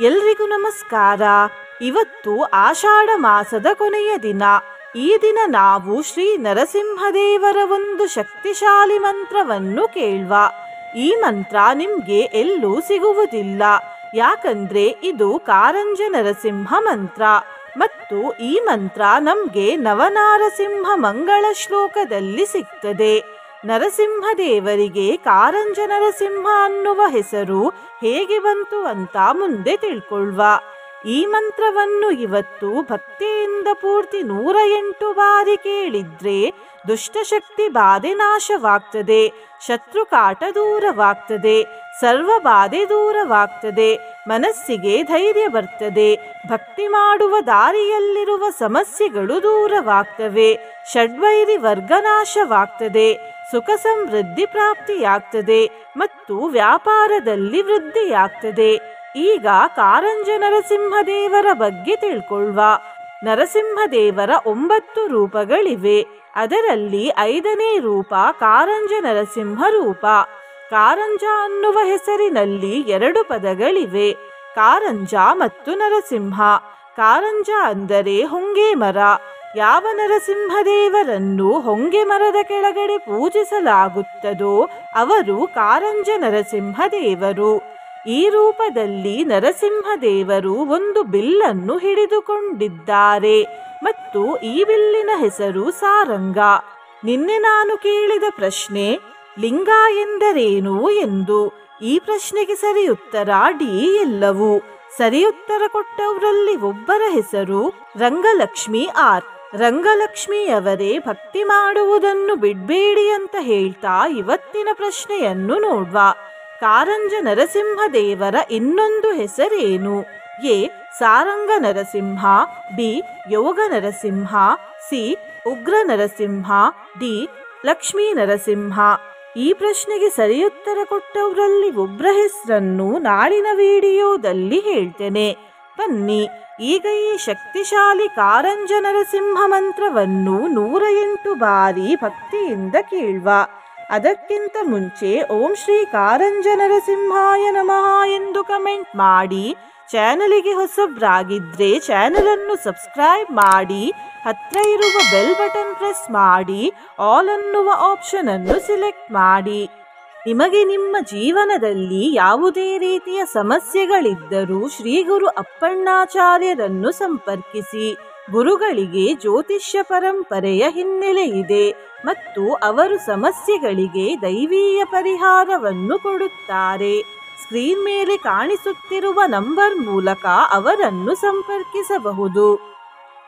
ಎಲ್ರಿಗೂ ನಮಸ್ಕಾರ. ಇವತ್ತು ಆಷಾಢ ಮಾಸದ ಕೊನೆಯ ದಿನ. ಈ ದಿನ ನಾವು ಶ್ರೀ ನರಸಿಂಹದೇವರ ಒಂದು ಶಕ್ತಿಶಾಲಿ ಮಂತ್ರವನ್ನು ಕೇಳುವ. ಈ ಮಂತ್ರ ನಿಮ್ಗೆ ಎಲ್ಲೂ ಸಿಗುವುದಿಲ್ಲ, ಯಾಕಂದ್ರೆ ಇದು ಕಾರಂಜ ನರಸಿಂಹ ಮಂತ್ರ. ಮತ್ತು ಈ ಮಂತ್ರ ನಮ್ಗೆ ನವನಾರಸಿಂಹ ಮಂಗಳ ಶ್ಲೋಕದಲ್ಲಿ ಸಿಗ್ತದೆ. ನರಸಿಂಹದೇವರಿಗೆ ಕಾರಂಜ ನರಸಿಂಹ ಅನ್ನುವ ಹೆಸರು ಹೇಗೆ ಬಂತು ಅಂತ ಮುಂದೆ ತಿಳ್ಕೊಳ್ವ. ಈ ಮಂತ್ರವನ್ನು ಇವತ್ತು ಭಕ್ತಿಯಿಂದ ಪೂರ್ತಿ 108 ಬಾರಿ ಕೇಳಿದ್ರೆ ದುಷ್ಟಶಕ್ತಿ ಬಾಧೆ ನಾಶವಾಗ್ತದೆ, ಶತ್ರು ಕಾಟ ದೂರವಾಗ್ತದೆ, ಸರ್ವ ಬಾಧೆ ದೂರವಾಗ್ತದೆ, ಮನಸ್ಸಿಗೆ ಧೈರ್ಯ ಬರ್ತದೆ, ಭಕ್ತಿ ಮಾಡುವ ದಾರಿಯಲ್ಲಿರುವ ಸಮಸ್ಯೆಗಳು ದೂರವಾಗ್ತವೆ, ಷಡ್ವೈರಿ ವರ್ಗ ನಾಶವಾಗ್ತದೆ, ಸುಖ ಸಮೃದ್ಧಿ ಪ್ರಾಪ್ತಿಯಾಗ್ತದೆ ಮತ್ತು ವ್ಯಾಪಾರದಲ್ಲಿ ವೃದ್ಧಿಯಾಗ್ತದೆ. ಈಗ ಕಾರಂಜ ನರಸಿಂಹದೇವರ ಬಗ್ಗೆ ತಿಳ್ಕೊಳ್ವ. ನರಸಿಂಹದೇವರ 9 ರೂಪಗಳಿವೆ. ಅದರಲ್ಲಿ 5ನೇ ರೂಪ ಕಾರಂಜ ನರಸಿಂಹ ರೂಪ. ಕಾರಂಜ ಅನ್ನುವ ಹೆಸರಿನಲ್ಲಿ 2 ಪದಗಳಿವೆ, ಕಾರಂಜ ಮತ್ತು ನರಸಿಂಹ. ಕಾರಂಜ ಅಂದರೆ ಹೊಂಗೆ ಮರ. ಯಾವ ನರಸಿಂಹದೇವರನ್ನು ಹೊಂಗೆ ಮರದ ಕೆಳಗಡೆ ಪೂಜಿಸಲಾಗುತ್ತದೋ ಅವರು ಕಾರಂಜ ನರಸಿಂಹದೇವರು. ಈ ರೂಪದಲ್ಲಿ ನರಸಿಂಹದೇವರು ಒಂದು ಬಿಲ್ಲನ್ನು ಹಿಡಿದುಕೊಂಡಿದ್ದಾರೆ ಮತ್ತು ಈ ಬಿಲ್ಲಿನ ಹೆಸರು ಸಾರಂಗ. ನಿನ್ನೆ ನಾನು ಕೇಳಿದ ಪ್ರಶ್ನೆ ಲಿಂಗ ಎಂದರೇನು ಎಂದು. ಈ ಪ್ರಶ್ನೆಗೆ ಸರಿ ಉತ್ತರ ಡಿ ಎಲ್ಲವೂ. ಸರಿ ಉತ್ತರ ಕೊಟ್ಟವರಲ್ಲಿ ಒಬ್ಬರ ಹೆಸರು ರಂಗಲಕ್ಷ್ಮಿ ಆರ್. ರಂಗಲಕ್ಷ್ಮಿಯವರೇ ಭಕ್ತಿ ಮಾಡುವುದನ್ನು ಬಿಡ್ಬೇಡಿ ಅಂತ ಹೇಳ್ತಾ ಇವತ್ತಿನ ಪ್ರಶ್ನೆಯನ್ನು ನೋಡ್ವ. ಕಾರಂಜ ನರಸಿಂಹದೇವರ ಇನ್ನೊಂದು ಹೆಸರೇನು? A Saranga Narasimha, B yoga Narasimha, C ಉಗ್ರ ನರಸಿಂಹ, ಡಿ ಲಕ್ಷ್ಮೀ ನರಸಿಂಹ. ಈ ಪ್ರಶ್ನೆಗೆ ಸರಿಯುತ್ತರ ಕೊಟ್ಟವರಲ್ಲಿ ಒಬ್ಬರ ಹೆಸರನ್ನು ನಾಳಿನ ವಿಡಿಯೋದಲ್ಲಿ ಹೇಳ್ತೇನೆ. ಬನ್ನಿ ಈಗ ಈ ಶಕ್ತಿಶಾಲಿ ಕಾರಂಜ ನರಸಿಂಹ ಮಂತ್ರವನ್ನು 108 ಬಾರಿ ಭಕ್ತಿಯಿಂದ ಕೇಳುವ. ಅದಕ್ಕಿಂತ ಮುಂಚೆ ಓಂ ಶ್ರೀ ಕಾರಂಜ ನರಸಿಂಹಾಯ ನಮಃ ಎಂದು ಕಮೆಂಟ್ ಮಾಡಿ. ಚಾನಲಿಗೆ ಹೊಸಬ್ರಾಗಿದ್ರೆ ಚಾನಲನ್ನು ಸಬ್ಸ್ಕ್ರೈಬ್ ಮಾಡಿ, ಹತ್ರ ಇರುವ ಬೆಲ್ ಬಟನ್ ಪ್ರೆಸ್ ಮಾಡಿ, ಆಲ್ ಅನ್ನುವ ಆಪ್ಷನ್ ಅನ್ನು ಸಿಲೆಕ್ಟ್ ಮಾಡಿ. ನಿಮಗೆ ನಿಮ್ಮ ಜೀವನದಲ್ಲಿ ಯಾವುದೇ ರೀತಿಯ ಸಮಸ್ಯೆಗಳಿದ್ದರೂ ಶ್ರೀ ಗುರು ಅಪ್ಪಣ್ಣಾಚಾರ್ಯರನ್ನು ಸಂಪರ್ಕಿಸಿ. ಗುರುಗಳಿಗೆ ಜ್ಯೋತಿಷ್ಯ ಪರಂಪರೆಯ ಹಿನ್ನೆಲೆ ಇದೆ ಮತ್ತು ಅವರು ಸಮಸ್ಯೆಗಳಿಗೆ ದೈವೀಯ ಪರಿಹಾರವನ್ನು ಕೊಡುತ್ತಾರೆ. ಸ್ಕ್ರೀನ್ ಮೇಲೆ ಕಾಣಿಸುತ್ತಿರುವ ನಂಬರ್ ಮೂಲಕ ಅವರನ್ನು ಸಂಪರ್ಕಿಸಬಹುದು.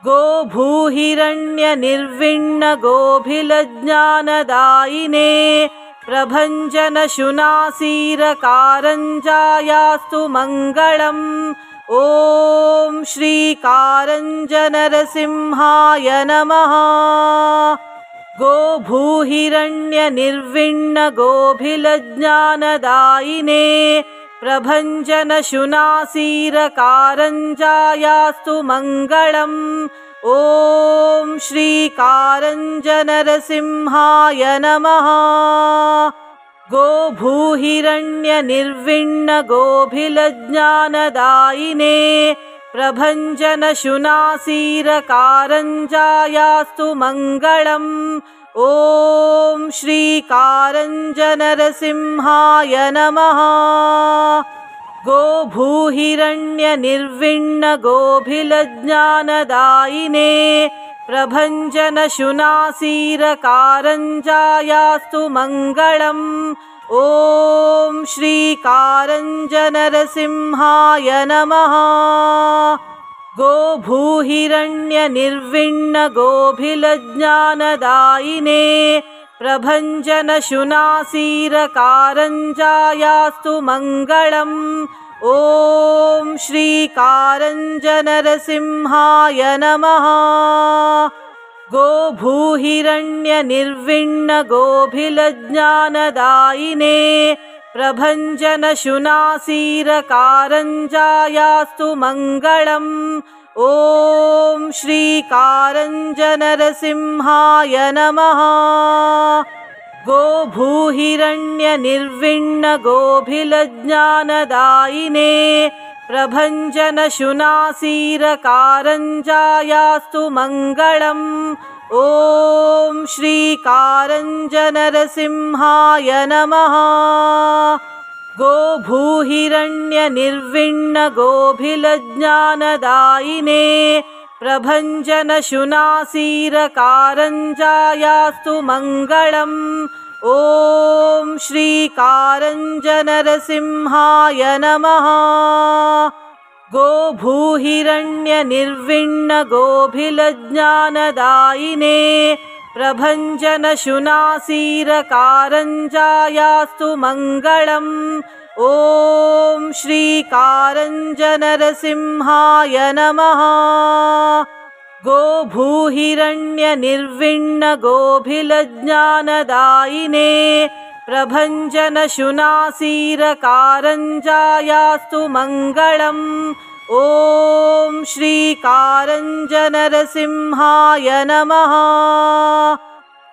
ಗೋ ಭೂಹಿರಣ್ಯ ನಿರ್ವಿಣ್ಣ ಗೋಭಿಲ ಜ್ಞಾನದಾಯಿನೇ ಪ್ರಭಂಜನ ಶುನಾಸೀರ ಕಾರಂಜಾಯಾಸ್ತು ಮಂಗಳಂ. ಓಂ ಶ್ರೀ ಕಾರಂಜ ನರಸಿಂಹಾಯ ನಮಃ. ಗೋ ಭೂಹಿರಣ್ಯ ನಿರ್ವಿಣ್ಣ ಗೋಭಿಲ ಜ್ಞಾನದಾಯಿನೇ ಪ್ರಭಂಜನ ಶುನಾಸೀರ ಕಾರಂಜಾಯಾಸ್ತು ಮಂಗಳಂ. ಓಂ ಶ್ರೀ ಕಾರಂಜ ನರಸಿಂಹಾಯ ನಮಃ. ಗೋ ಭೂಹಿರಣ್ಯ ನಿರ್ವಿಣ್ಣ ಗೋಭಿಲ ಜ್ಞಾನದಾಯಿನೇ ಪ್ರಭಂಜನ ಶುನಾಸೀರ ಕಾರಂಜಾಯಾಸ್ತು ಮಂಗಳಂ. ಓಂ ಶ್ರೀ ಕಾರಂಜ ನರಸಿಂಹಾಯ ನಮಃ. ಗೋ ಭೂಹಿರಣ್ಯ ನಿರ್ವಿಣ್ಣ ಗೋಭಿಲ ಜ್ಞಾನದಾಯಿನೇ ಪ್ರಭಂಜನ ಶುನಾಸೀರ ಕಾರಂಜಾಯಾಸ್ತು ಮಂಗಳಂ. ಓಂ ಶ್ರೀ ಕಾರಂಜ ನರಸಿಂಹಾಯ ನಮಃ. ಗೋ ಭೂಹಿರಣ್ಯ ನಿರ್ವಿಣ್ಣ ಗೋಭಿಲ ಜ್ಞಾನದಾಯಿನೇ ಪ್ರಭಂಜನ ಶುನಾಸೀರ ಕಾರಂಜಾಯಾಸ್ತು ಮಂಗಳಂ. ಓಂ ಶ್ರೀ ಕಾರಂಜ ನರಸಿಂಹಾಯ ನಮಃ. ಗೋ ಭೂಹಿರಣ್ಯ ನಿರ್ವಿಣ್ಣ ಗೋಭಿಲ ಜ್ಞಾನದಾಯಿನೇ ಪ್ರಭಂಜನ ಶುನಾಸೀರ ಕಾರಂಜಾಯಾಸ್ತು ಮಂಗಳಂ. ಓಂ ಶ್ರೀ ಕಾರಂಜ ನರಸಿಂಹಾಯ ನಮಃ. ಗೋ ಭೂಹಿರಣ್ಯ ನಿರ್ವಿಣ್ಣ ಗೋಭಿಲ ಜ್ಞಾನದಾಯಿನೇ प्रभञ्जनशुनासीरकारञ्जायास्तु मङ्गलम्। ॐ श्रीकारञ्जनरसिंहाय नमः। गोभूहिरण्यनिर्विण्णगोभिलज्ञानदायिने प्रभञ्जनशुनासीरकारञ्जायास्तु मङ्गलम्। ॐ श्रीकारञ्जनरसिंहाय नमः। गोभूहिरण्यनिर्विण्णगोभिलज्ञानदायिने प्रभञ्जनशुनासीरकारञ्जायास्तु मङ्गलम्। ॐ श्रीकारञ्जनरसिंहाय नमः। गोभूहिरण्यनिर्विण्णगोभिलज्ञानदायिने प्रभञ्जनशुनासीरकारञ्जायास्तु मङ्गलम्। ॐ श्रीकारञ्जनरसिंहाय नमः।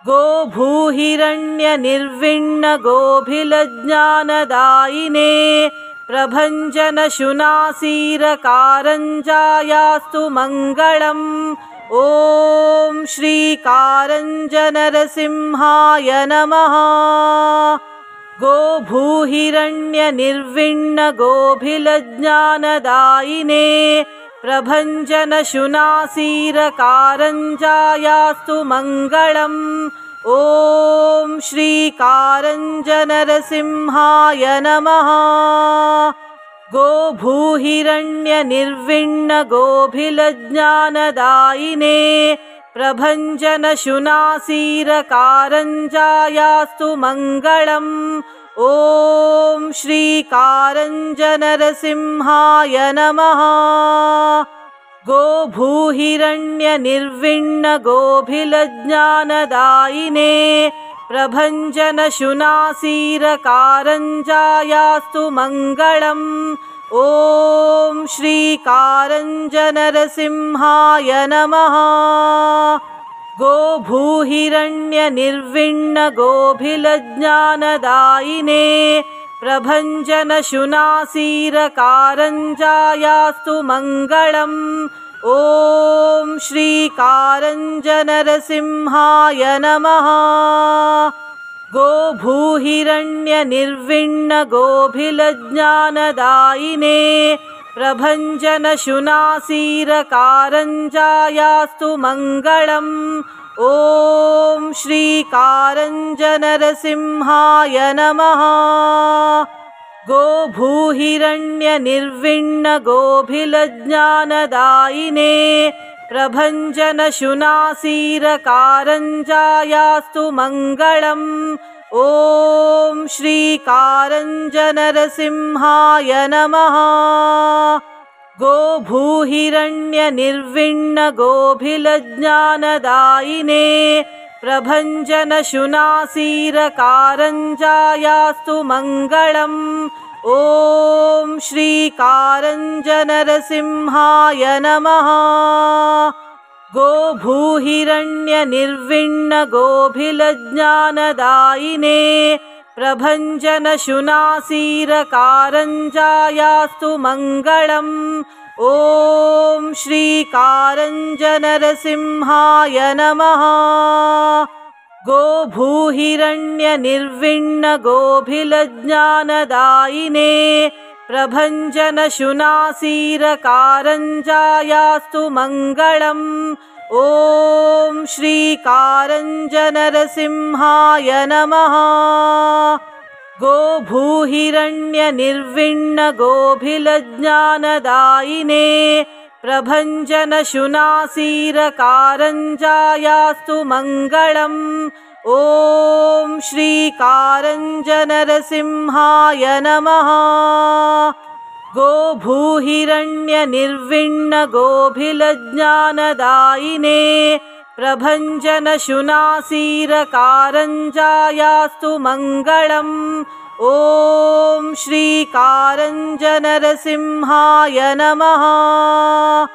गोभूहिरण्यनिर्विण्णगोभिलज्ञानदायिने प्रभञ्जनशुनासीरकारञ्जायास्तु मङ्गलम्। ॐ श्रीकारञ्जनरसिंहाय नमः। गोभूहिरण्यनिर्विण्णगोभिलज्ञानदायिने प्रभञ्जनशुनासीरकारञ्जायास्तु मङ्गलम्। ॐ श्रीकारञ्जनरसिंहाय नमः। गोभूहिरण्यनिर्विण्णगोभिलज्ञानदायिने प्रभञ्जनशुनासीरकारञ्जायास्तु मङ्गलम्। ॐ श्रीकारञ्जनरसिंहाय नमः। गोभूहिरण्यनिर्विण्णगोभिलज्ञानदायिने प्रभञ्जनशुनासीरकारञ्जायास्तु मङ्गलम्। ॐ श्रीकारञ्जनरसिंहाय नमः। गोभूहिरण्यनिर्विण्णगोभिलज्ञानदायिने प्रभञ्जनशुनासीरकारञ्जायास्तु मङ्गलम्। ॐ श्रीकारञ्जनरसिंहाय नमः। गोभूहिरण्यनिर्विण्णगोभिलज्ञानदायिने प्रभञ्जनशुनासीरकारञ्जायास्तु मङ्गलम्। ॐ श्रीकारञ्जनरसिंहाय नमः। गोभूहिरण्यनिर्विण्णगोभिलज्ञानदायिने प्रभञ्जनशुनासीरकारञ्जायास्तु मङ्गलम्। ॐ श्रीकारञ्जनरसिंहाय नमः। गोभूहिरण्यनिर्विण्णगोभिलज्ञानदायिने प्रभञ्जनशुनासीरकारञ्जायास्तु मङ्गलम्। ॐ श्रीकारञ्जनरसिंहाय नमः। गोभूहिरण्यनिर्विण्णगोभिलज्ञानदायिने प्रभञ्जनशुनासीरकारञ्जायास्तु मङ्गलम्। ॐ श्रीकारञ्जनरसिंहाय नमः। गोभूहिरण्यनिर्विण्णगोभिलज्ञानदायिने प्रभञ्जनशुनासीरकारञ्जायास्तु मङ्गलम्। ॐ श्रीकारञ्जनरसिंहाय नमः। गोभूहिरण्यनिर्विण्णगोभिलज्ञानदायिने प्रभञ्जनशुनासीरकारञ्जायास्तु मङ्गलम्। ॐ श्रीकारञ्जनरसिंहाय नमः। गोभूहिरण्यनिर्विण्णगोभिलज्ञानदायिने प्रभञ्जनशुनासीरकारञ्जायास्तु मङ्गलम्। ॐ श्रीकारञ्जनरसिंहाय नमः।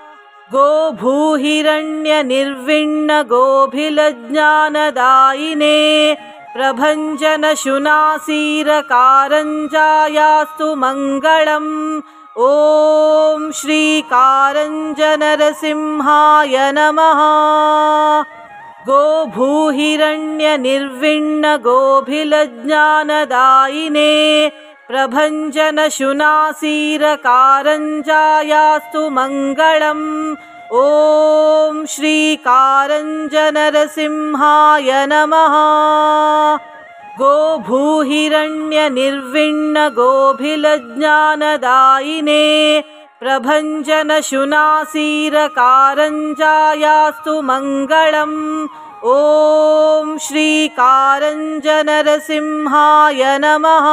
गोभूहिरण्यनिर्विण्णगोभिलज्ञानदायिने प्रभञ्जनशुनासीरकारञ्जायास्तु मङ्गलम्। ॐ श्रीकारञ्जनरसिंहाय नमः। गोभूहिरण्यनिर्विण्णगोभिलज्ञानदायिने प्रभञ्जनशुनासीरकारञ्जायास्तु मङ्गलम्। ॐ श्रीकारञ्जनरसिंहाय नमः। गोभूहिरण्यनिर्विण्णगोभिलज्ञानदायिने प्रभञ्जनशुनासीरकारञ्जायास्तु मङ्गलम्। ॐ श्रीकारञ्जनरसिंहाय नमः।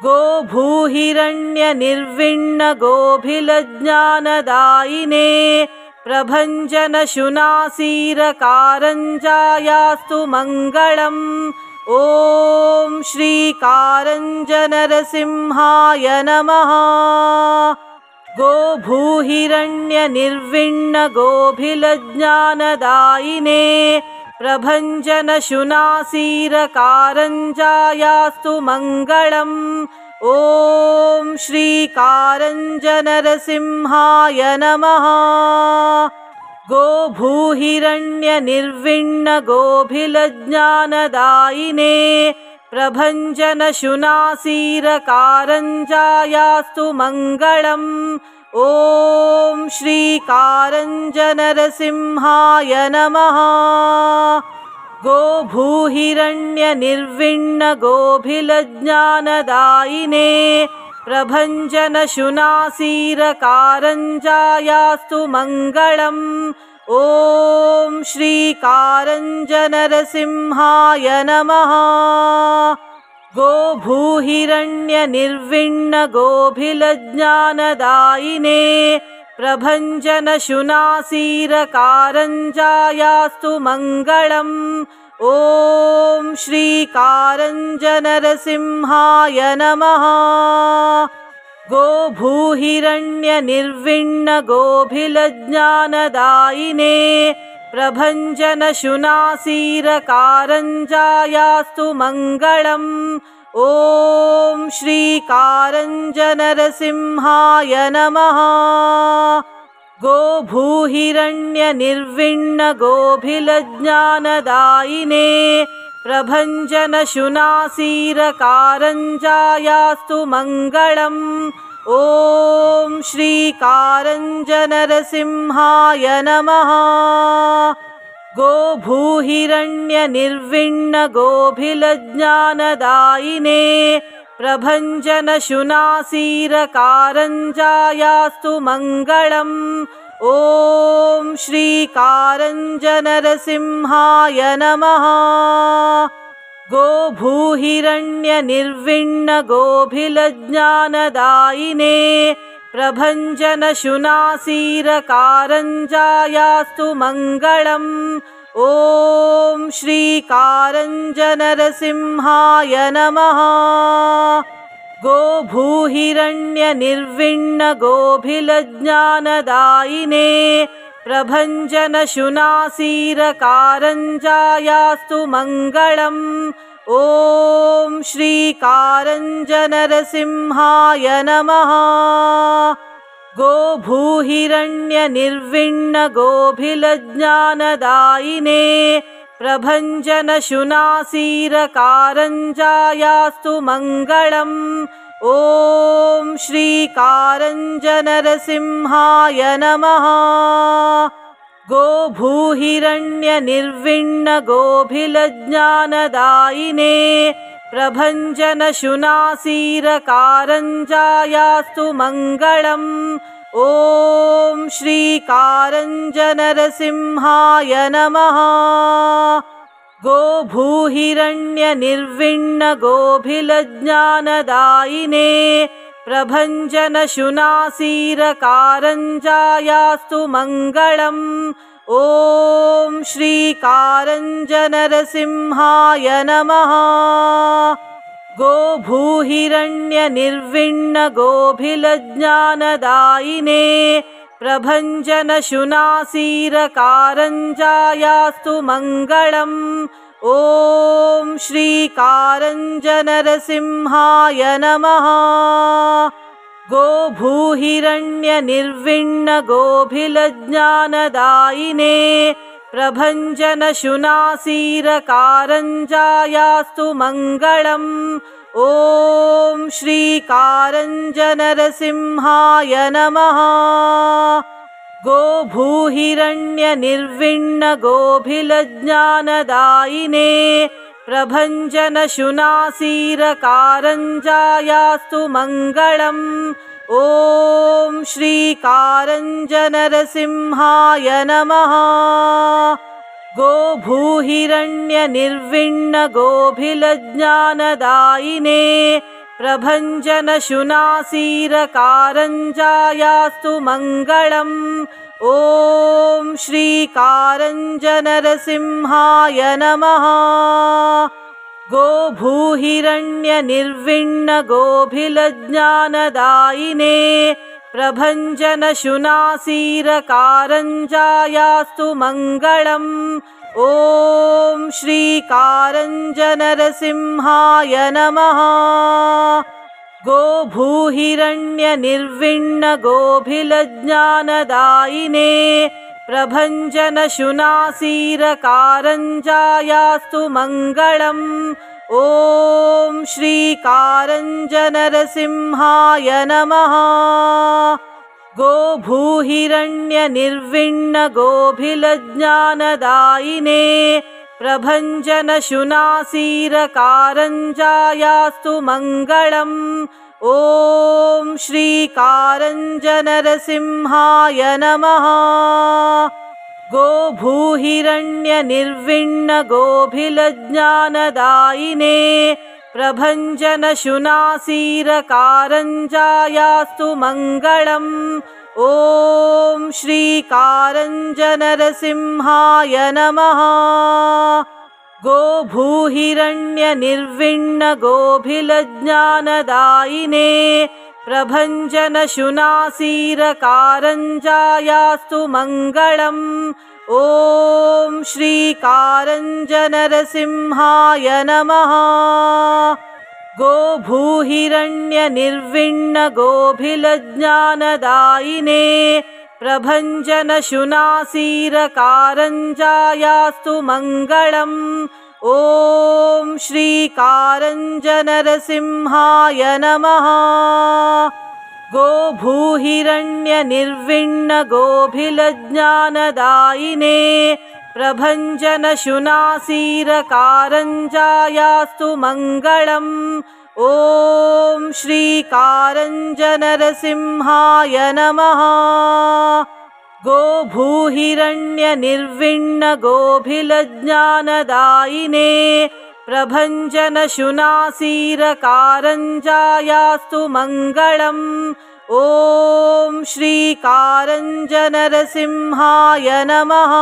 गोभूहिरण्यनिर्विण्णगोभिलज्ञानदायिने प्रभञ्जनशुनासीरकारञ्जायास्तु मङ्गलम्। ॐ श्रीकारञ्जनरसिंहाय नमः। गोभूहिरण्यनिर्विण्णगोभिलज्ञानदायिने प्रभञ्जनशुनासीरकारञ्जायास्तु मङ्गलम्। ॐ श्रीकारञ्जनरसिंहाय नमः। गोभूहिरण्यनिर्विण्णगोभिलज्ञानदायिने प्रभञ्जनशुनासीरकारञ्जायास्तु मङ्गलम्। ॐ श्रीकारञ्जनरसिंहाय नमः। गोभूहिरण्यनिर्विण्णगोभिलज्ञानदायिने प्रभञ्जनशुनासीरकारञ्जायास्तु मङ्गलम्। ॐ श्रीकारञ्जनरसिंहाय नमः। गोभूहिरण्यनिर्विण्णगोभिलज्ञानदायिने प्रभञ्जनशुनासीरकारञ्जायास्तु मङ्गलम्। ॐ श्रीकारञ्जनरसिंहाय नमः। गोभूहिरण्यनिर्विण्णगोभिलज्ञानदायिने प्रभञ्जनशुनासीरकारञ्जायास्तु मङ्गलम्। ॐ श्रीकारञ्जनरसिंहाय नमः। गोभूहिरण्यनिर्विण्णगोभिलज्ञानदायिने प्रभञ्जनशुनासीरकारञ्जायास्तु मङ्गलम्। ॐ श्रीकारञ्जनरसिंहाय नमः। गोभूहिरण्यनिर्विण्णगोभिलज्ञानदायिने प्रभञ्जनशुनासीरकारञ्जायास्तु मङ्गलम्। ॐ श्रीकारञ्जनरसिंहाय नमः। गोभूहिरण्यनिर्विण्णगोभिलज्ञानदायिने प्रभञ्जनशुनासीरकारञ्जायास्तु मङ्गलम्। ॐ श्रीकारञ्जनरसिंहाय नमः। गोभूहिरण्यनिर्विण्णगोभिलज्ञानदायिने प्रभञ्जनशुनासीरकारञ्जायास्तु मङ्गलम्। ॐ श्रीकारञ्जनरसिंहाय नमः। गोभूहिरण्यनिर्विण्णगोभिलज्ञानदायिने प्रभञ्जनशुनासीरकारञ्जायास्तु मङ्गलम्। ॐ श्रीकारञ्जनरसिंहाय नमः। गोभूहिरण्यनिर्विण्णगोभिलज्ञानदायिने प्रभञ्जनशुनासीरकारञ्जायास्तु मङ्गलम्। ॐ श्रीकारञ्जनरसिंहाय नमः। गोभूहिरण्यनिर्विण्णगोभिलज्ञानदायिने प्रभञ्जनशुनासीरकारञ्जायास्तु मङ्गलम्। ॐ श्रीकारञ्जनरसिंहाय नमः। गोभूहिरण्यनिर्विण्णगोभिलज्ञानदायिने प्रभञ्जनशुनासीरकारञ्जायास्तु मङ्गलम्। ॐ श्रीकारञ्जनरसिंहाय नमः। गोभूहिरण्यनिर्विण्णगोभिलज्ञानदायिने प्रभञ्जनशुनासीरकारञ्जायास्तु मङ्गलम्। ॐ श्रीकारञ्जनरसिंहाय नमः। गोभूहिरण्यनिर्विण्णगोभिलज्ञानदायिने प्रभञ्जनशुनासीरकारञ्जायास्तु मङ्गलम्। ॐ श्रीकारञ्जनरसिंहाय नमः। गोभूहिरण्यनिर्विण्णगोभिलज्ञानदायिने प्रभञ्जनशुनासीरकारञ्जायास्तु मङ्गलम्। ॐ श्रीकारञ्जनरसिंहाय नमः। गोभूहिरण्यनिर्विण्णगोभिलज्ञानदायिने प्रभञ्जनशुनासीरकारञ्जायास्तु मङ्गलम्। ॐ श्रीकारञ्जनरसिंहाय नमः। गोभूहिरण्यनिर्विण्णगोभिलज्ञानदायिने प्रभञ्जनशुनासीरकारञ्जायास्तु मङ्गलम्। ॐ श्रीकारञ्जनरसिंहाय नमः। गोभूहिरण्यनिर्विण्णगोभिलज्ञानदायिने प्रभञ्जनशुनासीरकारञ्जायास्तु मङ्गलम्। ॐ श्रीकारञ्जनरसिंहाय नमः। गोभूहिरण्यनिर्विण्णगोभिलज्ञानदायिने प्रभञ्जनशुनासीरकारञ्जायास्तु मङ्गलम्। ॐ श्रीकारञ्जनरसिंहाय नमः। गोभूहिरण्यनिर्विण्णगोभिलज्ञानदायिने प्रभञ्जनशुनासीरकारञ्जायास्तु मङ्गलम्। ॐ श्रीकारञ्जनरसिंहाय नमः। गोभूहिरण्यनिर्विण्णगोभिलज्ञानदायिने प्रभञ्जनशुनासीरकारञ्जायास्तु मङ्गलम्। ॐ श्रीकारञ्जनरसिंहाय नमः। गोभूहिरण्यनिर्विण्णगोभिलज्ञानदायिने प्रभञ्जनशुनासीरकारञ्जायास्तु मङ्गलम्। ॐ श्रीकारञ्जनरसिंहाय नमः। गोभूहिरण्यनिर्विण्णगोभिलज्ञानदायिने प्रभञ्जनशुनासीरकारञ्जायास्तु मङ्गलम्। ॐ श्रीकारञ्जनरसिंहाय नमः।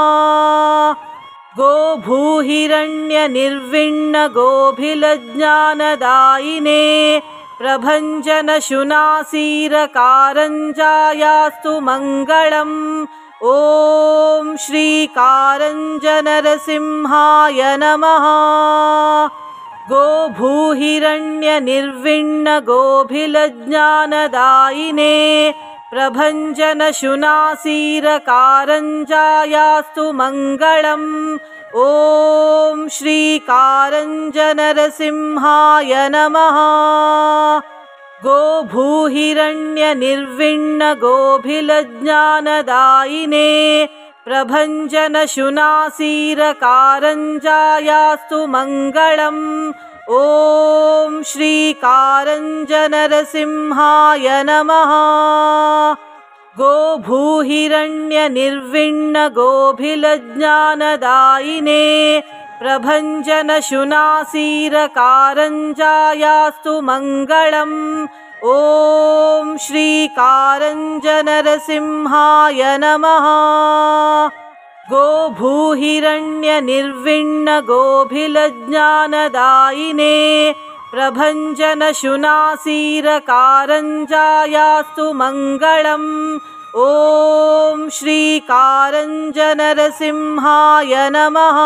गोभूहिरण्यनिर्विण्णगोभिलज्ञानदायिने प्रभञ्जनशुनासीरकारञ्जायास्तु मङ्गलम्। ॐ श्रीकारञ्जनरसिंहाय नमः। गोभूहिरण्यनिर्विण्णगोभिलज्ञानदायिने प्रभञ्जनशुनासीरकारञ्जायास्तु मङ्गलम्। ॐ श्रीकारञ्जनरसिंहाय नमः। गोभूहिरण्यनिर्विण्णगोभिलज्ञानदायिने प्रभञ्जनशुनासीरकारञ्जायास्तु मङ्गलम्। ॐ श्रीकारञ्जनरसिंहाय नमः। गोभूहिरण्यनिर्विण्णगोभिलज्ञानदायिने प्रभञ्जनशुनासीरकारञ्जायास्तु मङ्गलम्। ॐ श्रीकारञ्जनरसिंहाय नमः। गोभूहिरण्यनिर्विण्णगोभिलज्ञानदायिने प्रभञ्जनशुनासीरकारञ्जायास्तु मङ्गलम्। ॐ श्रीकारञ्जनरसिंहाय नमः।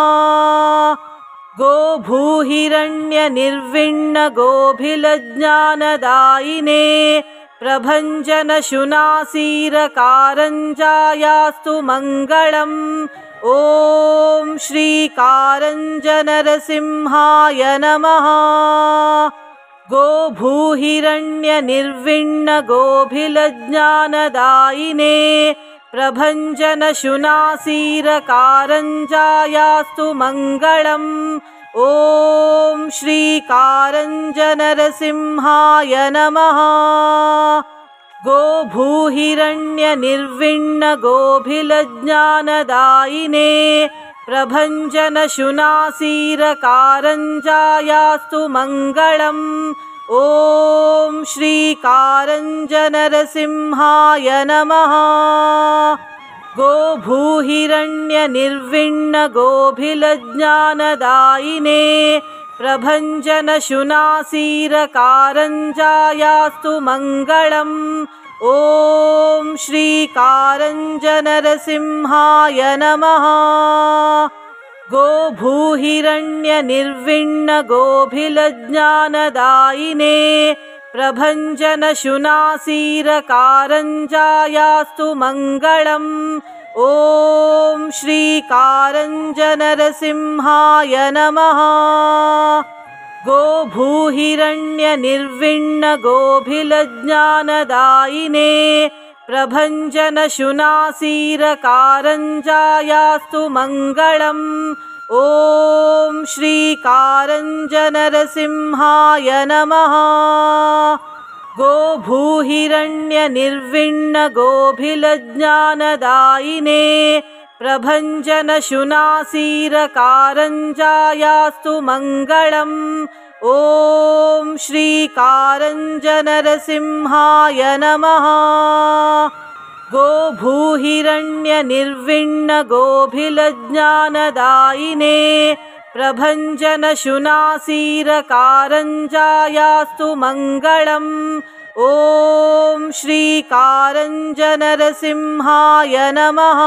गोभूहिरण्यनिर्विण्णगोभिलज्ञानदायिने प्रभञ्जनशुनासीरकारञ्जायास्तु मङ्गलम्। ॐ श्रीकारञ्जनरसिंहाय नमः। गोभूहिरण्यनिर्विण्णगोभिलज्ञानदायिने प्रभञ्जनशुनासीरकारञ्जायास्तु मङ्गलम्। ॐ श्रीकारञ्जनरसिंहाय नमः। गोभूहिरण्यनिर्विण्णगोभिलज्ञानदायिने प्रभञ्जनशुनासीरकारञ्जायास्तु मङ्गलम्। ॐ श्रीकारञ्जनरसिंहाय नमः। गोभूहिरण्यनिर्विण्णगोभिलज्ञानदायिने प्रभञ्जनशुनासीरकारञ्जायास्तु मङ्गलम्। ॐ श्रीकारञ्जनरसिंहाय नमः। गोभूहिरण्यनिर्विण्णगोभिलज्ञानदायिने प्रभञ्जनशुनासीरकारञ्जायास्तु मङ्गलम्। ॐ श्रीकारञ्जनरसिंहाय नमः। गोभूहिरण्यनिर्विण्णगोभिलज्ञानदायिने प्रभञ्जनशुनासीरकारञ्जायास्तु मङ्गलम्। ॐ श्रीकारञ्जनरसिंहाय नमः। गोभूहिरण्यनिर्विण्णगोभिलज्ञानदायिने प्रभञ्जनशुनासीरकारञ्जायास्तु मङ्गलम्। ॐ श्रीकारञ्जनरसिंहाय नमः। गोभूहिरण्यनिर्विण्णगोभिलज्ञानदायिने प्रभञ्जनशुनासीरकारञ्जायास्तु मङ्गलम्। ॐ श्रीकारञ्जनरसिंहाय नमः।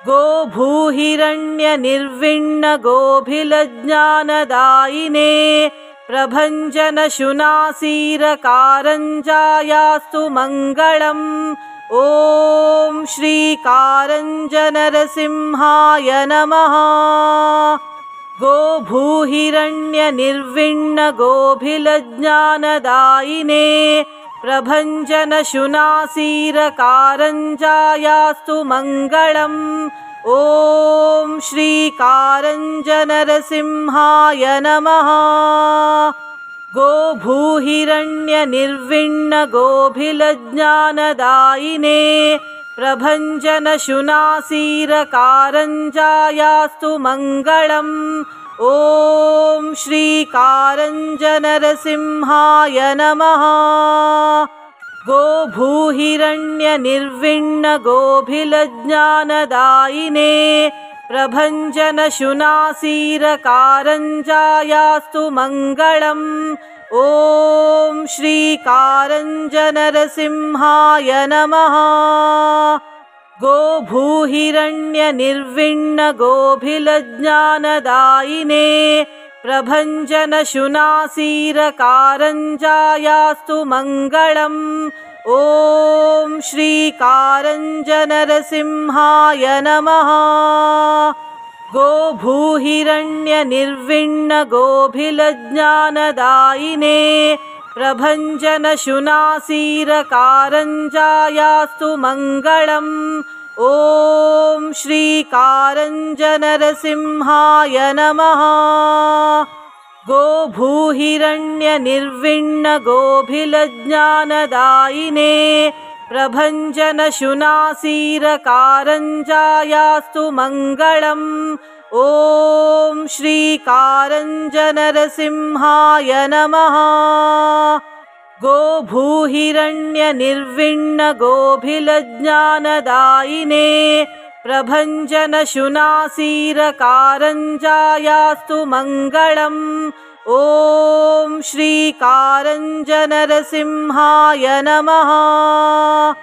गोभूहिरण्यनिर्विण्णगोभिलज्ञानदायिने प्रभञ्जनशुनासीरकारञ्जायास्तु मङ्गलम्। ॐ श्रीकारञ्जनरसिंहाय नमः। गोभूहिरण्यनिर्विण्णगोभिलज्ञानदायिने प्रभञ्जनशुनासीरकारञ्जायास्तु मङ्गलम्। ॐ श्रीकारञ्जनरसिंहाय नमः। गोभूहिरण्यनिर्विण्णगोभिलज्ञानदायिने प्रभञ्जनशुनासीरकारञ्जायास्तु मङ्गलम्। ॐ श्रीकारञ्जनरसिंहाय नमः। गोभूहिरण्यनिर्विण्णगोभिलज्ञानदायिने प्रभञ्जनशुनासीरकारञ्जायास्तु मङ्गलम्। ॐ श्रीकारञ्जनरसिंहाय नमः। गोभूहिरण्यनिर्विण्णगोभिलज्ञानदायिने प्रभञ्जनशुनासीरकारञ्जायास्तु मङ्गलम्। ॐ श्रीकारञ्जनरसिंहाय नमः। गोभूहिरण्यनिर्विण्णगोभिलज्ञानदायिने प्रभञ्जनशुनासीरकारञ्जायास्तु मङ्गलम्। ॐ श्रीकारञ्जनरसिंहाय नमः। गोभूहिरण्यनिर्विण्णगोभिलज्ञानदायिने प्रभञ्जनशुनासीरकारञ्जायास्तु मङ्गलम्। ॐ श्रीकारञ्जनरसिंहाय नमः। गोभूहिरण्यनिर्विण्णगोभिलज्ञानदायिने प्रभञ्जनशुनासीरकारञ्जायास्तु मङ्गलम्। ॐ श्रीकारञ्जनरसिंहाय नमः।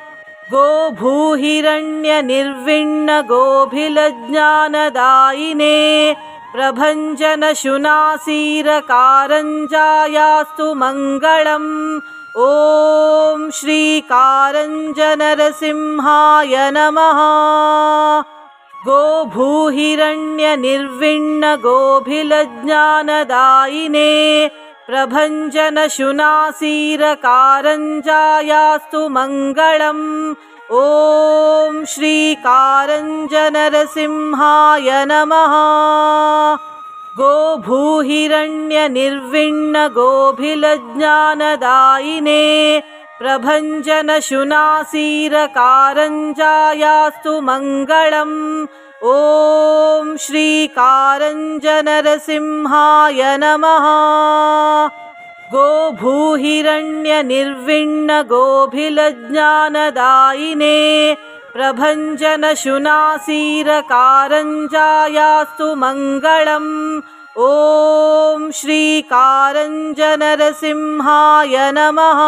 गोभूहिरण्यनिर्विण्णगोभिलज्ञानदायिने प्रभञ्जनशुनासीरकारञ्जायास्तु मङ्गलम्। ॐ श्रीकारञ्जनरसिंहाय नमः। गोभूहिरण्यनिर्विण्णगोभिलज्ञानदायिने प्रभञ्जनशुनासीरकारञ्जायास्तु मङ्गलम्। ॐ श्रीकारञ्जनरसिंहाय नमः। गोभूहिरण्यनिर्विण्णगोभिलज्ञानदायिने प्रभञ्जनशुनासीरकारञ्जायास्तु मङ्गलम्। ॐ श्रीकारञ्जनरसिंहाय नमः। गोभूहिरण्यनिर्विण्णगोभिलज्ञानदायिने प्रभञ्जनशुनासीरकारञ्जायास्तु मङ्गलम्। ॐ श्रीकारञ्जनरसिंहाय नमः।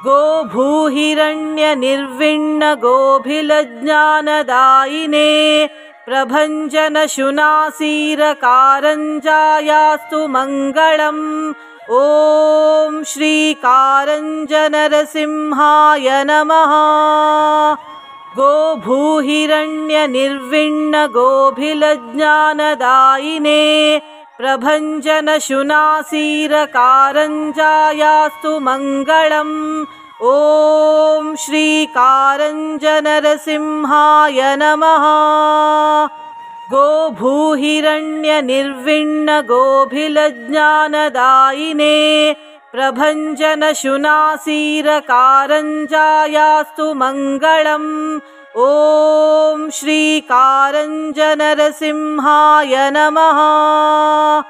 गोभूहिरण्यनिर्विण्णगोभिलज्ञानदायिने प्रभञ्जनशुनासीरकारञ्जायास्तु मङ्गलम्। ॐ श्रीकारञ्जनरसिंहाय नमः। गोभूहिरण्यनिर्विण्णगोभिलज्ञानदायिने प्रभञ्जनशुनासीरकारञ्जायास्तु मङ्गलम्। ॐ श्रीकारञ्जनरसिंहाय नमः। गोभूहिरण्यनिर्विण्णगोभिलज्ञानदायिने प्रभञ्जनशुनासीरकारञ्जायास्तु मङ्गलम्। ॐ श्रीकारञ्जनरसिंहाय नमः।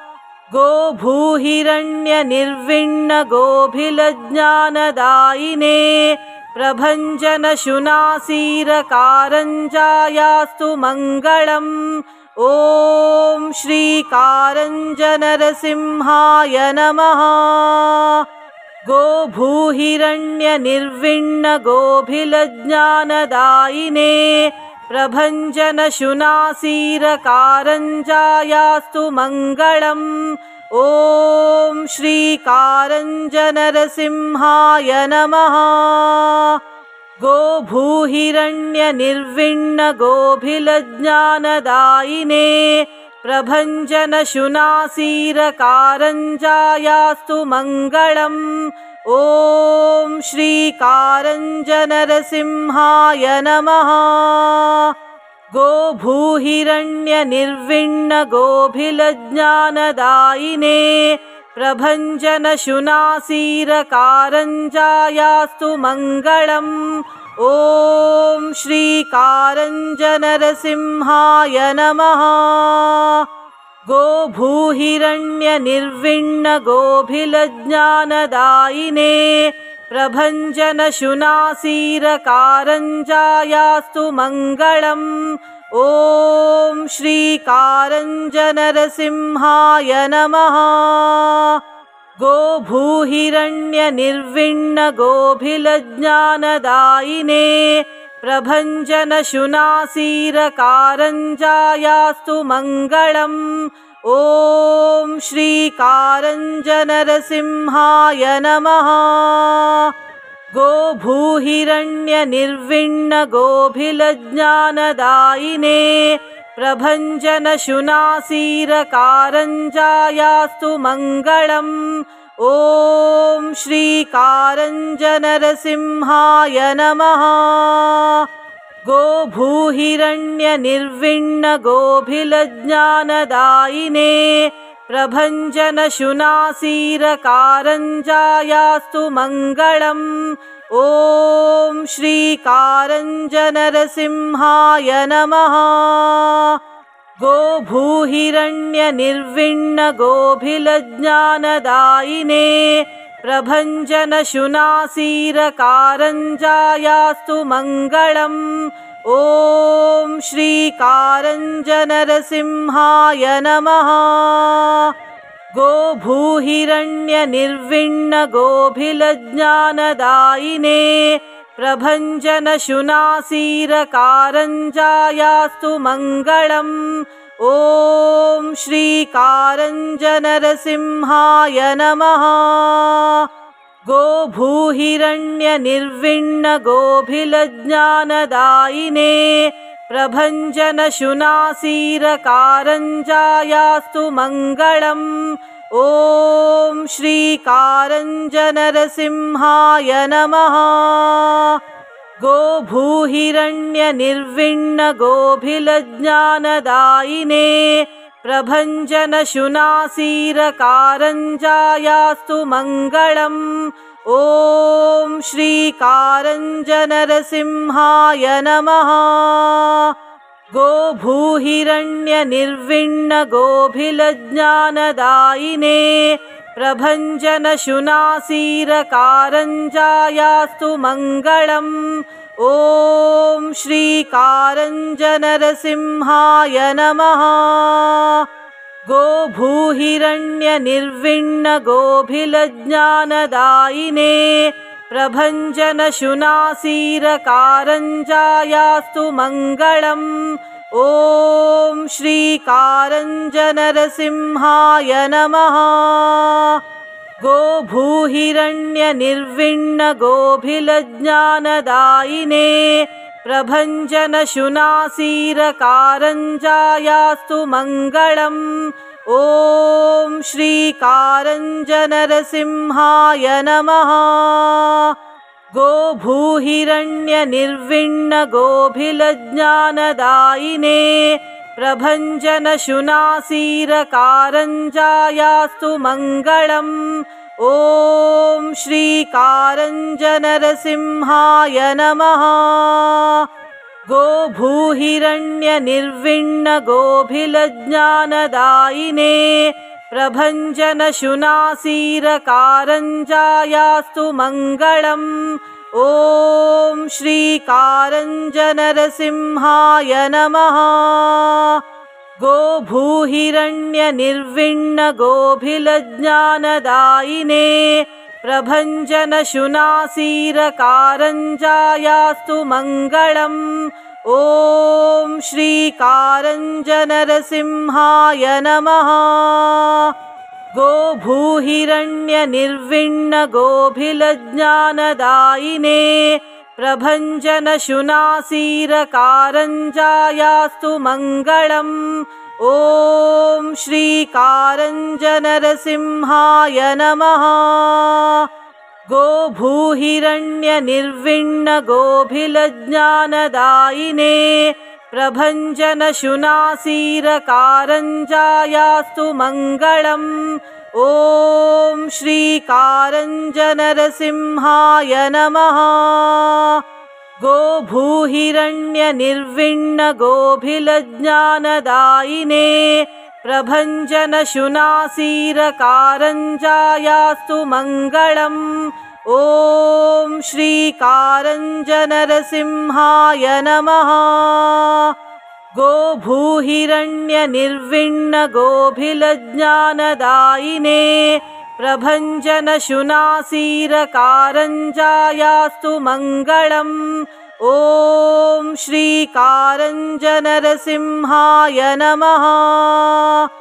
गोभूहिरण्यनिर्विण्णगोभिलज्ञानदायिने प्रभञ्जनशुनासीरकारञ्जायास्तु मङ्गलम्। ॐ श्रीकारञ्जनरसिंहाय नमः। गोभूहिरण्यनिर्विण्णगोभिलज्ञानदायिने प्रभञ्जनशुनासीरकारञ्जायास्तु मङ्गलम्। ॐ श्रीकारञ्जनरसिंहाय नमः। गोभूहिरण्यनिर्विण्णगोभिलज्ञानदायिने प्रभञ्जनशुनासीरकारञ्जायास्तु मङ्गलम्। ॐ श्रीकारञ्जनरसिंहाय नमः। गोभूहिरण्यनिर्विण्णगोभिलज्ञानदायिने प्रभञ्जनशुनासीरकारञ्जायास्तु मङ्गलम्। ॐ श्रीकारञ्जनरसिंहाय नमः। गोभूहिरण्यनिर्विण्णगोभिलज्ञानदायिने प्रभञ्जनशुनासीरकारञ्जायास्तु मङ्गलम्। ॐ श्रीकारञ्जनरसिंहाय नमः। गोभूहिरण्यनिर्विण्णगोभिलज्ञानदायिने प्रभञ्जनशुनासीरकारञ्जायास्तु मङ्गलम्। ॐ श्रीकारञ्जनरसिंहाय नमः। गोभूहिरण्यनिर्विण्णगोभिलज्ञानदायिने प्रभञ्जनशुनासीरकारञ्जायास्तु मङ्गलम्। ॐ श्रीकारञ्जनरसिंहाय नमः। गोभूहिरण्यनिर्विण्णगोभिलज्ञानदायिने प्रभञ्जनशुनासीरकारञ्जायास्तु मङ्गलम्। ॐ श्रीकारञ्जनरसिंहाय नमः। गोभूहिरण्यनिर्विण्णगोभिलज्ञानदायिने प्रभञ्जनशुनासीरकारञ्जायास्तु मङ्गलम्। ॐ श्रीकारञ्जनरसिंहाय नमः। गोभूहिरण्यनिर्विण्णगोभिलज्ञानदायिने प्रभञ्जनशुनासीरकारञ्जायास्तु मङ्गलम्। ॐ श्रीकारञ्जनरसिंहाय नमः। गोभूहिरण्यनिर्विण्णगोभिलज्ञानदायिने प्रभञ्जनशुनासीरकारञ्जायास्तु मङ्गलम्। ॐ श्रीकारञ्जनरसिंहाय नमः। गोभूहिरण्यनिर्विण्णगोभिलज्ञानदायिने प्रभञ्जनशुनासीरकारञ्जायास्तु मङ्गलम्। ॐ श्रीकारञ्जनरसिंहाय नमः। गोभूहिरण्यनिर्विण्णगोभिलज्ञानदायिने प्रभञ्जनशुनासीरकारञ्जायास्तु मङ्गलम्। ॐ श्रीकारञ्जनरसिंहाय नमः। गोभूहिरण्यनिर्विण्णगोभिलज्ञानदायिने प्रभञ्जनशुनासीरकारञ्जायास्तु मङ्गलम्। ॐ श्रीकारञ्जनरसिंहाय नमः। गोभूहिरण्यनिर्विण्णगोभिलज्ञानदायिने प्रभञ्जनशुनासीरकारञ्जायास्तु मङ्गलम्। ॐ श्रीकारञ्जनरसिंहाय नमः। गोभूहिरण्यनिर्विण्णगोभिलज्ञानदायिने प्रभञ्जनशुनासीरकारञ्जायास्तु मङ्गलम्। ॐ श्रीकारञ्जनरसिंहाय नमः। गोभूहिरण्यनिर्विण्णगोभिलज्ञानदायिने प्रभञ्जनशुनासीरकारञ्जायास्तु मङ्गलम्। ॐ श्रीकारञ्जनरसिंहाय नमः। गोभूहिरण्यनिर्विण्णगोभिलज्ञानदायिने प्रभञ्जनशुनासीरकारञ्जायास्तु मङ्गलम्। ॐ श्रीकारञ्जनरसिंहाय नमः। गोभूहिरण्यनिर्विण्णगोभिलज्ञानदायिने प्रभञ्जनशुनासीरकारञ्जायास्तु मङ्गलम्। ॐ श्रीकारञ्जनरसिंहाय नमः। गोभूहिरण्यनिर्विण्णगोभिलज्ञानदायिने प्रभञ्जनशुनासीरकारञ्जायास्तु मङ्गलम्। ॐ श्रीकारञ्जनरसिंहाय नमः। गोभूहिरण्यनिर्विण्णगोभिलज्ञानदायिने प्रभञ्जनशुनासीरकारञ्जायास्तु मङ्गलम्। ॐ श्रीकारञ्जनरसिंहाय नमः। गोभूहिरण्यनिर्विण्णगोभिलज्ञानदायिने प्रभञ्जनशुनासीरकारञ्जायास्तु मङ्गलम्। ॐ श्रीकारञ्जनरसिंहाय नमः।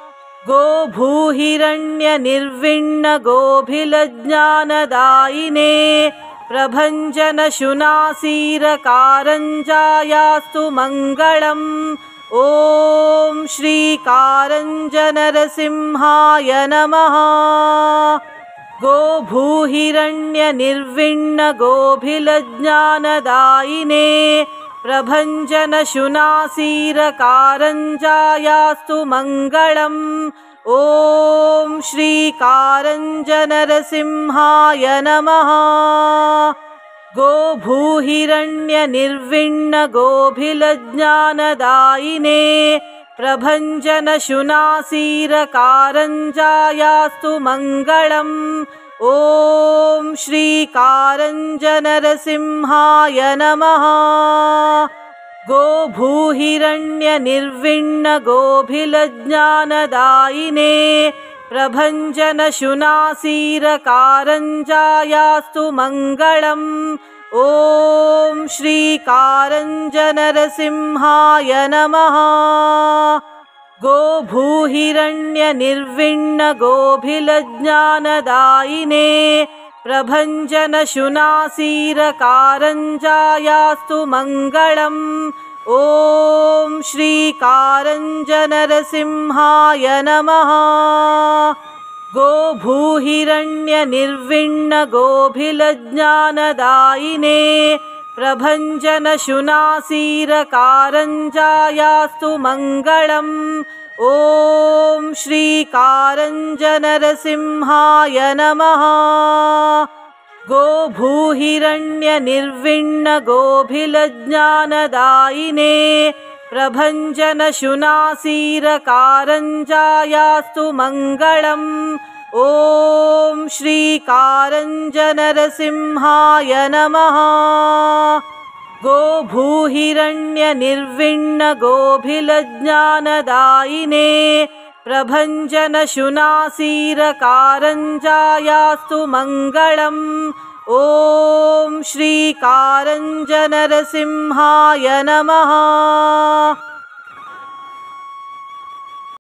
गोभूहिरण्यनिर्विण्णगोभिलज्ञानदायिने प्रभञ्जनशुनासीरकारञ्जायास्तु मङ्गलम्। ॐ श्रीकारञ्जनरसिंहाय नमः। गोभूहिरण्यनिर्विण्णगोभिलज्ञानदायिने प्रभञ्जनशुनासीरकारञ्जायास्तु मङ्गलम्। ॐ श्रीकारञ्जनरसिंहाय नमः। गोभूहिरण्यनिर्विण्णगोभिलज्ञानदायिने प्रभञ्जनशुनासीरकारञ्जायास्तु मङ्गलम्। ॐ श्रीकारञ्जनरसिंहाय नमः। गोभूहिरण्यनिर्विण्णगोभिलज्ञानदायिने प्रभञ्जनशुनासीरकारञ्जायास्तु मङ्गलम्। ॐ श्रीकारञ्जनरसिंहाय नमः। गोभूहिरण्यनिर्विण्णगोभिलज्ञानदायिने प्रभञ्जनशुनासीरकारञ्जायास्तु मङ्गलम्। ॐ श्रीकारञ्जनरसिंहाय नमः। गोभूहिरण्यनिर्विण्णगोभिलज्ञानदायिने प्रभञ्जनशुनासीरकारञ्जायास्तु मङ्गलम्। ॐ श्रीकारञ्जनरसिंहाय नमः। गोभूहिरण्यनिर्विण्णगोभिलज्ञानदायिने प्रभञ्जनशुनासीरकारञ्जायास्तु मङ्गलम्। ॐ श्रीकारञ्जनरसिंहाय नमः। गोभूहिरण्यनिर्विण्णगोभिलज्ञानदायिने प्रभञ्जनशुनासीरकारञ्जायास्तु मङ्गलम्। ॐ श्रीकारञ्जनरसिंहाय नमः।